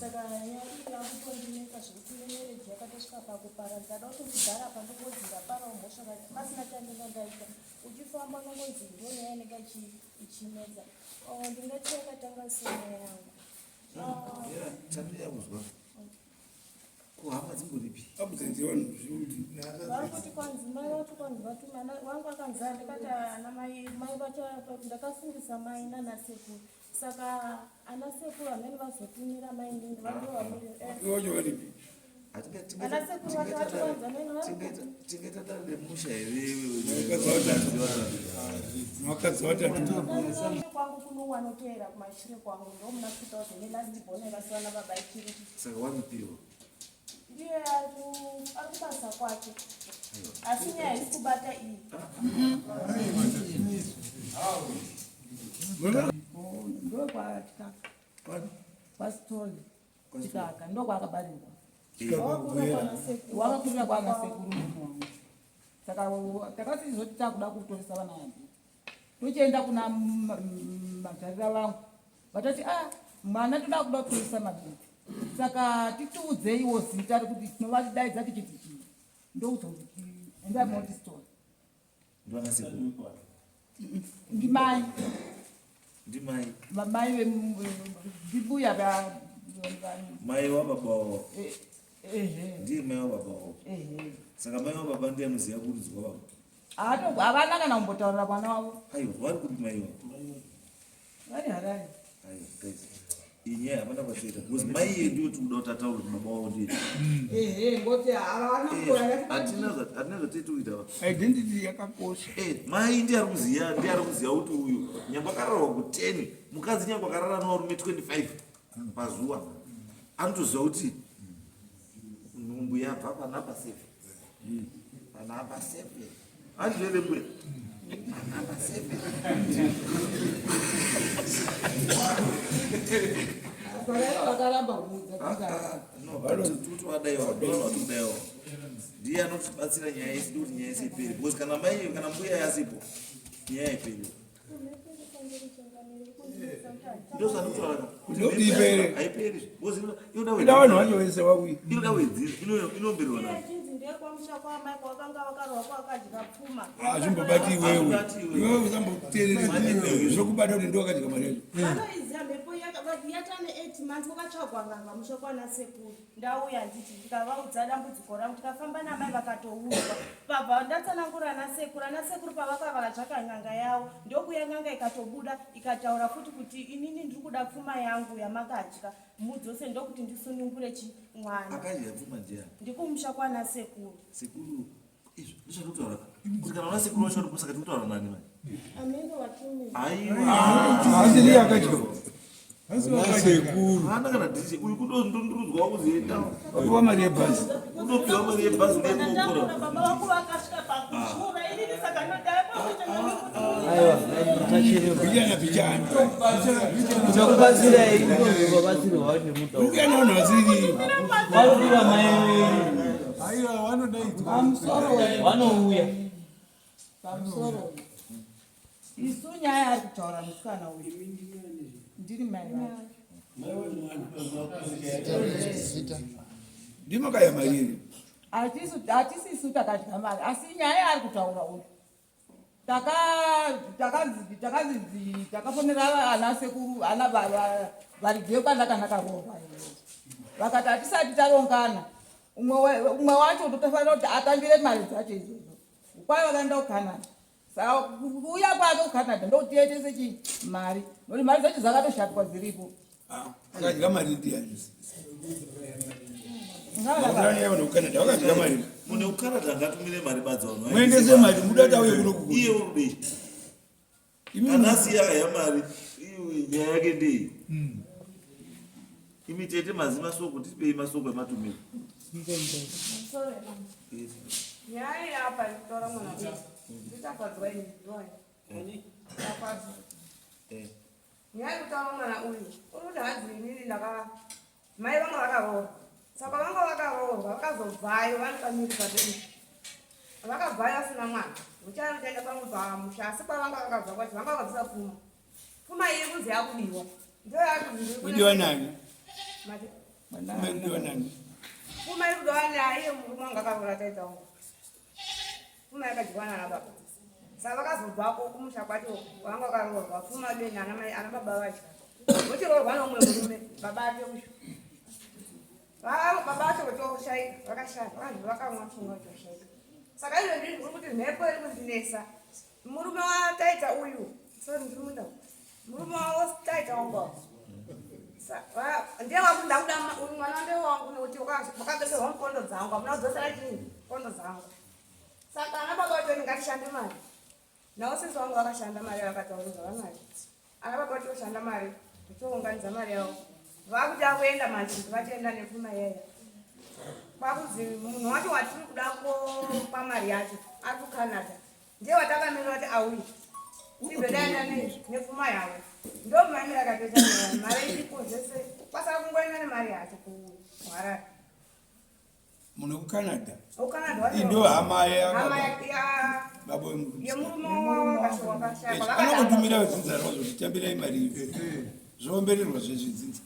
saka nyari yakutondineka zvekuti nemereji yakatosvika pakupara ndada kutogara pandokodzinga parawo mhosva pasina chandinga ndaita uchifamba nongonzi ndonyaya inenge ichinetsa ndingati yakatanga senya yangu chandiyakuzwa kuhama dzimboripi vakuti kwanzi mai vati kwanzi vati mwana wangu akanzaa ndikati ana mai vacho ndakafundisa mai nanasekuru saka ana sekuru amene vazotumira mai ndini kwangu kunowanoteera kumashure kwangu ndomuna 2000 elastibhone vakasivana vabaikiri saka wamipiwa ndiye arikubasa kwake asi nyaya isi kubata iyi ndopasitori chikaka ndokwaakabarirwa wakakurira kwaana sekuru saka takatizoti takuda kutoresa vana vambi tochienda kuna madharira vangu vatati mwana toda kuda kutoresa mabindu saka titiudzeiwo zita rekuti tinovatidaidza tichiti chii ndoudzoti enda moti story ndimai vamai ndibuya mai wababawo ndiye mai wababawo saka mai wababa ndiye anoziva kurudzwa wavo havana kana kumbotaurira mwana wavo aiwa vari kupi mai wavo vari harari aiwa guys inyaya havana kwatoita because mai iye ndiwo tikuda kuti ataure baba wavo ndii ngoti hatina zvatitoita identity yakakosha mai ndiye ari kuziva kuti uyu nyamba akararwa ku10 mukadzi nyamba akarara nawarume 25 pazuva anotoziva kuti nhumbu yabva panapa 7 panapa 7 andizvelembuya panapa 7 vakaramba tutoadaiwa ndiye anotibatsira nyaya isi kuti nyaya isi iperi because kana mai kana mbuya yasipo nyaya iperi haiperi ida vanhu vacho vese vauya inoda wedzira inomberwa na azvimbobati iwewe usamboteerere zvokubata kuti ndowakadya mari yacho yatane 8 months wakatsvagwa nganga mushokwana sekuru ndauya nditi ndikavaudza dambudziko rangu tikafamba namai vakatouzwa pabva ndatsanangura nasekuru pavakava vakatsvaka nganga yavo ndokuya nganga ikatobuda ikataura futi kuti inini ndiri kuda pfuma yangu yamakadya mudzose ndokuti ndisunungure chimwana akadya pfuma ndiani ndikumusha kwana sekuru izvo ndizvanotaura kuti kana una sekuru wacho ndikusaka tikutaura nani mai amenge watumira asi ndiye akadya hana kana ndichi uyu kudondondurudzwa kuzoenda wapiwa mari yebhasi kunopiwa mari yebhasi ndakura baba vangu vakasvika pakushura inini saka vijana vijana chakubatsirai vabatsirwa ukuyana vanhu vasiri varikuva mai vanouya pamusoro isu nyaya ari kutaura musikana uyu ndiri mai vacho ndimakaya mariri hatisisu takadya mari asi nyaya ari kutaura uyu takafonera ana sekuru ana varidye kwandakandakaroorwa vakati hatisati tarongana umwe wacho totofanira kuti atambire mari dzacho izvozvo kwai vakaenda kucanada saka uya kwake kucanada ndokutietese chi mari nokuti mari dzacho dzakatoshatwa dziripo akadya mari ndiani vanhu kucanada vakadya mari mune kucanada ngatumire mari badzaano muendese mari mudati auye kuno iye urudei kana asiya akaya mari nyaya yake ndei imi tete mazi masoko titipei masoko ematumiro nyaya yapa itora mwana nditafadzwa ini nyaya yekutaura mwana uyu uruti hadzi inini mai vanga vakaroorwa saka vanga vakaroorwa vakazobvayo vanokamirika vakabvayo asina mwana uchanotaenda pamwe pamusha asi kwavanga vakabva kwati vanga vakabvisa pfuma iri kunzi yakudiwa kudiwa nani Umekudiwa nani? Pfuma iri kudiwa naye murume wanga akavura taita wangu. Pfuma yakadhibana nababa. Saka vakazobvako kumusha kwacho wanga akaroorwa pfuma beni ana baba vacho. Vochiroorwa nomumwe murume baba ake usho. Baba vacho vochoshaika vakashanda vanhu vakamwa mushonga vochoshaika. Saka izvozvi ndiri kuti mhepo iri kundinesa. Murume wataita uyu sori ndiri munda murume wataita wangu ndiye wakunda kuda mwana ndewangu nekuti wakabekera mukondo dzangu amuna kudzosera chini kondo dzangu. Saka ana baba vacho ngatishande mari. Nawo sisi wangu vakashanda mari vakataurudza vanari. Ana baba vachoshanda mari vachounganidza mari yavo. Vakuti akuenda manzvimbo vachienda nepfuma yeye. Kwakuzi munhu wacho watiri kuda kupa mari yacho ari kuCanada. Ndiye watakamirira kuti auye. Tizodaenda nepfuma yavo. Ndo mamira akatoita mari iripo zvese. Kwasara kungoenda nemari yacho kuHarare. Munhu kuCanada. kuCanada wacho. Ndo hama ya babo yemurume wakasho wakashaka. Anokutumira dzinza rozvo tichambira imari. Zvoombererwa zvezvidzinza.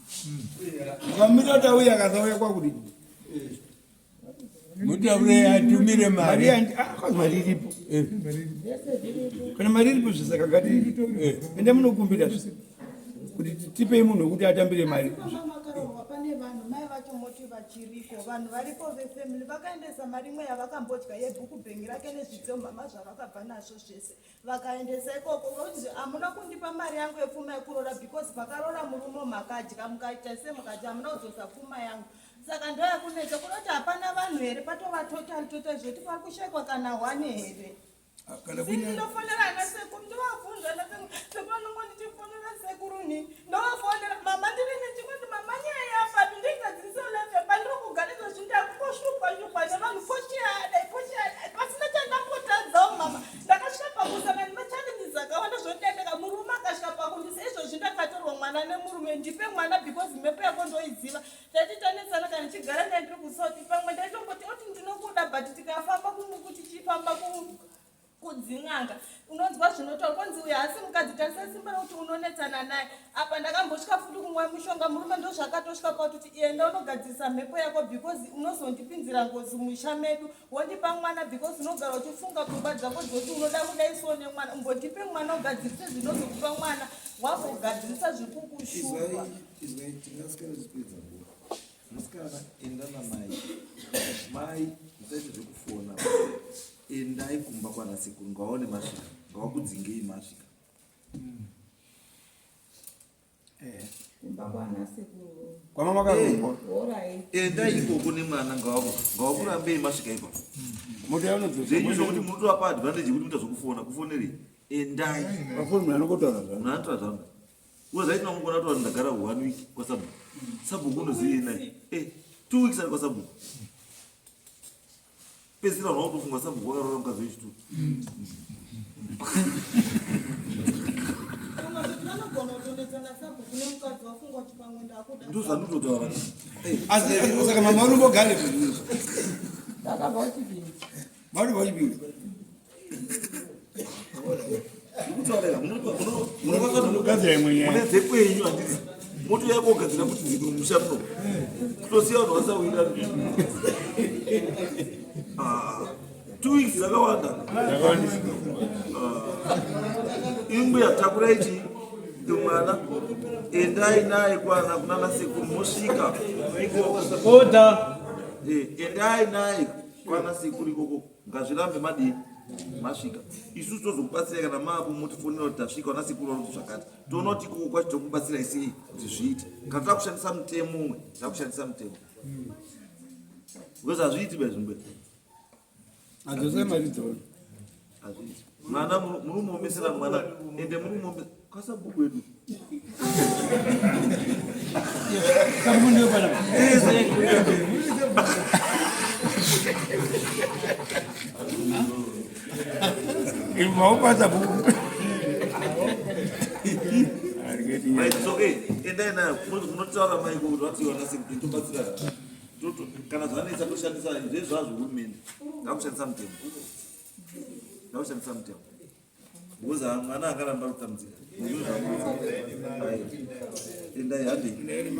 Ukamira kuti auye akasauya kwakudi. Mutaure atumire mari. Mari iripo. Kana mari iripo zvisaka ngati ende munokumbira kuti tipei munhu wekuti atambire mari. Pane vanhu mai vacho moti vachiriko vanhu varipo vefamily vakaendesa mari imwe yavakambodya yebhuku bhengi rake nezvitsomama zvavakabva nazvo zvese vakaendesa ikoko kuti hamuna kundipa mari yangu yepfuma yekurora because pakarora murume makadya mukaita semukati hamuna kudzosa pfuma yangu. Saka ndoyakunetsa kunoti hapana vanhu here patova total zvoti pari kushekwa kana hwane here. Ndinofonera ana sekuru ndovabvunza sepanongo ndichifonera sekuru ni ndovafonera mama ndiri nechikuti mama nyaya yapapi ndingadzisoleve pandinokuganiza zvindakuposhupashupwa nevanhu pochiada pasina chandambotadzawo mama ndakasvika pakusanga nemachallenges akawanda zvotendeka murume akasvika pakundisa izvozvi ndakatorwa mwana nemurume ndipe mwana because mhepo yako ndoidziva tatitanetsana kana chigara ndandiri kusoti pamwe ndaitomboti oti ndinokuda but tikafamba tichifamba kudzin'anga unonzwa zvinotaura kwanzi uyu hasi mukadzi tarisa simba rekuti unonetsana naye apa ndakambosvika futi kumwa mushonga murume ndo zvakatosvika pakuti enda unogadzirisa mhepo yako because unozondipinzira ngozi musha medu wondipa mwana because unogara uchifunga pfungwa dzako dzoti unoda kudaiso nemwana umbotipe mwana ugadzirise zvinozokupa mwana wazogadzirisa zvikukushupa musikana enda namai mai musaite zvekufona endai kumba kwanasekuru ngaone masvika ngawakudzingei masvika kwamama karumbo endai ikoko nemwana ngawakurambei masvika ipapo muti zvenyu zvokuti munotovapa advantage kuti muita zvokufona kufonerei endai vafoni munhu anokotaura munhu anotora zvanga uzaitina mungona kuti ndagara 1 week kwasabhuku sabhuku unozivi nai 2 weeks ari kwasabhuku pedzisira vanhu vakutofunga sabhuku wakarora mukadzi wechitutu ndozvandototaura saka mama unombogare ndakabva uchipinda maunobva uchipinda munogadzira imwe nyaya muneze kwenyu handisi moto yako ogadzira kuti dziri mumusha muno kutosiya vanhu vasawira 2 weeks rakawanda imwe yatakura ichi mwana endai naye kwana kunana sekuru mosvika Oda. endai naye kwana sekuru ikoko ngazvirambe madini masvika isusu tozokubatsira kana maapo motifonera kuti tasvika wana sekuru varuti zvakati toona kuti ikoko kwacho tokubatsira isei kuti zviite kana takushandisa mutemo umwe takushandisa mutemo because hazviiti bezvimbe adzosai mari dzona hazviiti mwana muri muomesera mwana ende muri muomesera kasabhuku edu sabhuku ndiyo pana maupasa bhuku endai nayo munotaura maiko kuti vatiwana sekuti tobatsira kana zvanetsa toshandisa zvezvazvo hurumende ngakushandisa mutemo ngakushandisa mutemo because mwana akaramba kutambudzika endai handei